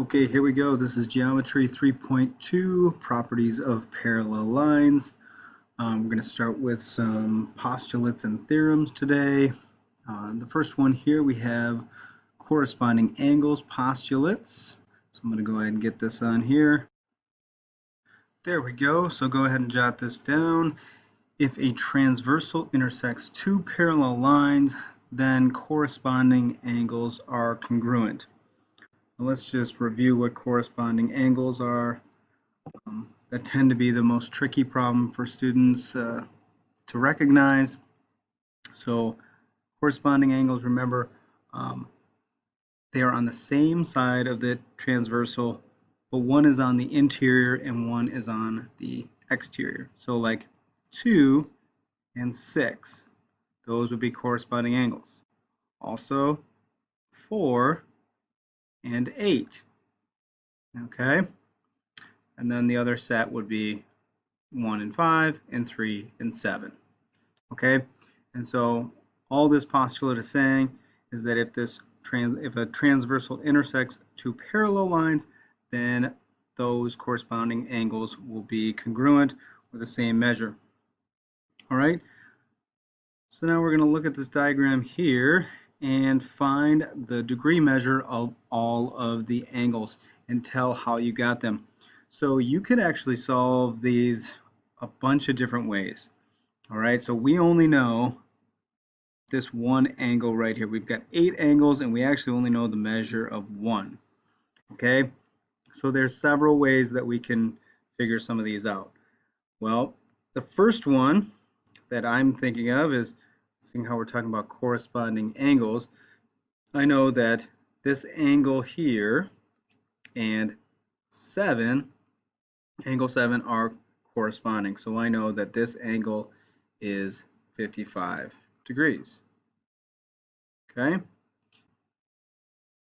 Okay, here we go. This is Geometry 3.2, Properties of Parallel Lines. We're going to start with some postulates and theorems today. The first one here we have corresponding angles postulates. So I'm going to go ahead and get this on here. There we go. So go ahead and jot this down. If a transversal intersects two parallel lines, then corresponding angles are congruent. Let's just review what corresponding angles are. That tend to be the most tricky problem for students to recognize. So corresponding angles, remember, they are on the same side of the transversal, but one is on the interior and one is on the exterior. So like 2 and 6, those would be corresponding angles. Also 4 and 8. Okay, and then the other set would be 1 and 5 and 3 and 7. Okay, and so all this postulate is saying is that if a transversal intersects two parallel lines, then those corresponding angles will be congruent with the same measure. All right, so now we're going to look at this diagram here and find the degree measure of all of the angles and tell how you got them. So you could actually solve these a bunch of different ways. All right, so we only know this one angle right here. We've got 8 angles and we actually only know the measure of 1. Okay, so there's several ways that we can figure some of these out. Well, the first one that I'm thinking of is seeing how we're talking about corresponding angles. I know that this angle here and angle 7 are corresponding. So I know that this angle is 55 degrees. Okay.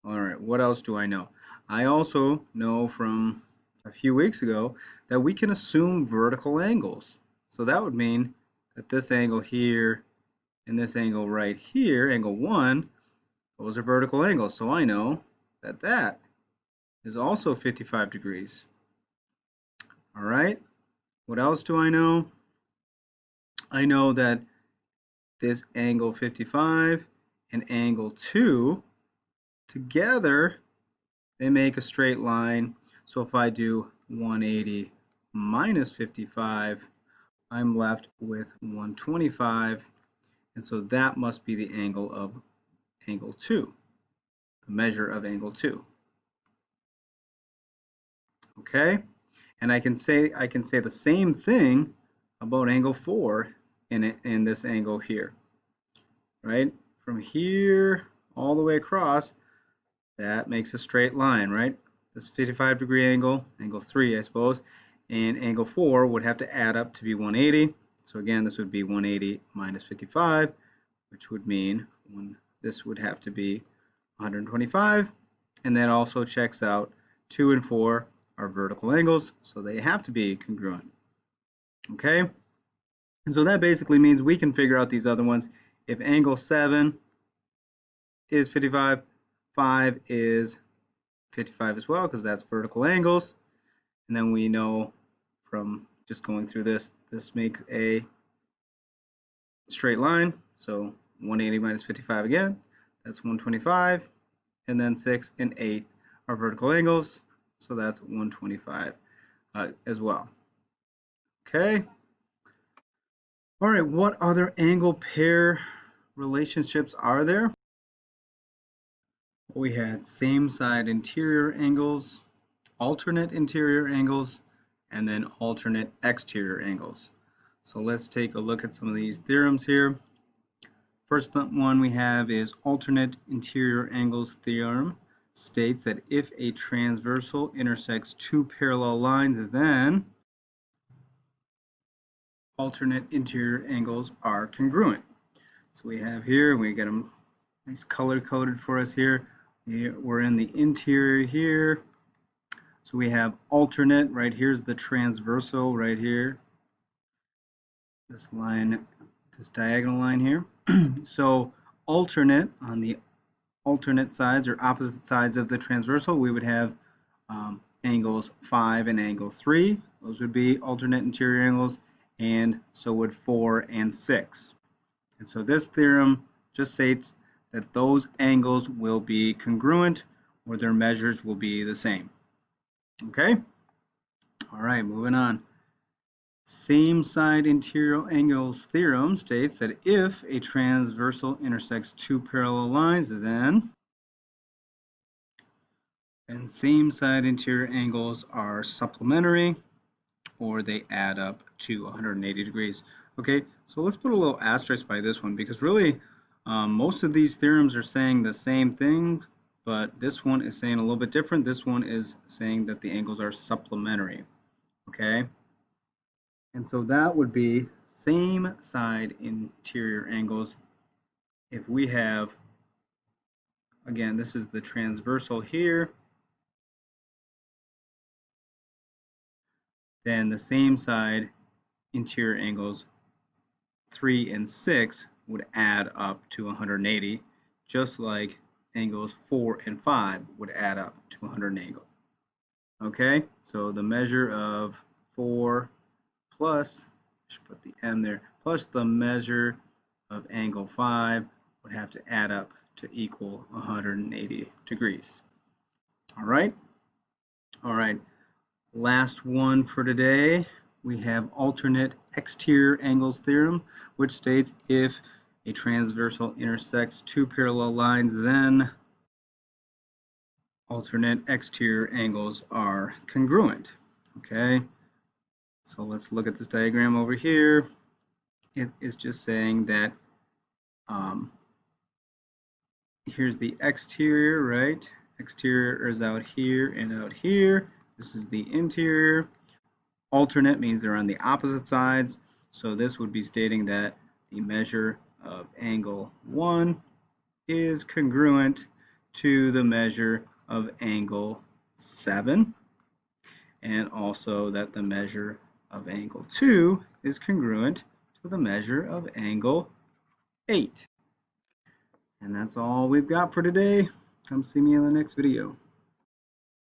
All right, what else do I know? I also know from a few weeks ago that we can assume vertical angles. So that would mean that this angle here and this angle right here, angle 1, those are vertical angles. So I know that that is also 55 degrees. All right, what else do I know? I know that this angle 55 and angle 2 together, they make a straight line. So if I do 180 minus 55, I'm left with 125. And so that must be the angle of angle 2, the measure of angle 2. Okay? And I can say the same thing about angle 4 in this angle here. Right? From here all the way across, that makes a straight line, right? This 55-degree angle, angle 3, I suppose, and angle 4 would have to add up to be 180. So again, this would be 180 minus 55, which would mean this would have to be 125. And that also checks out. 2 and 4 are vertical angles, so they have to be congruent. Okay? And so that basically means we can figure out these other ones. If angle 7 is 55, 5 is 55 as well, because that's vertical angles. And then we know from just going through this makes a straight line. So 180 minus 55 again, that's 125. And then 6 and 8 are vertical angles, so that's 125 as well. Okay. All right, what other angle pair relationships are there? We had same side interior angles, alternate interior angles, and then alternate exterior angles. So let's take a look at some of these theorems here. First one we have is alternate interior angles theorem. States that if a transversal intersects two parallel lines, then alternate interior angles are congruent. So we have here, we get them nice color coded for us here. We're in the interior here. So we have alternate, right here's the transversal right here. This line, this diagonal line here. So alternate, on the alternate sides or opposite sides of the transversal, we would have angles 5 and angle 3. Those would be alternate interior angles, and so would 4 and 6. And so this theorem just states that those angles will be congruent, or their measures will be the same. Okay? All right, moving on. Same side interior angles theorem states that if a transversal intersects two parallel lines, then same side interior angles are supplementary, or they add up to 180 degrees. Okay, so let's put a little asterisk by this one, because really most of these theorems are saying the same thing, but this one is saying a little bit different. This one is saying that the angles are supplementary. Okay, and so that would be same side interior angles. If we have, again, this is the transversal here, then the same side interior angles 3 and 6 would add up to 180, just like angles 4 and 5 would add up to 180. Okay, so the measure of 4 plus, I should put the m there, plus the measure of angle 5 would have to add up to equal 180 degrees. All right, last one for today. We have alternate exterior angles theorem, which states if a transversal intersects two parallel lines, then alternate exterior angles are congruent. Okay, so let's look at this diagram over here. It is just saying that here's the exterior, right? Exterior is out here and out here. This is the interior. Alternate means they're on the opposite sides, so this would be stating that the measure of angle 1 is congruent to the measure of angle 7, and also that the measure of angle 2 is congruent to the measure of angle 8. And that's all we've got for today. Come see me in the next video.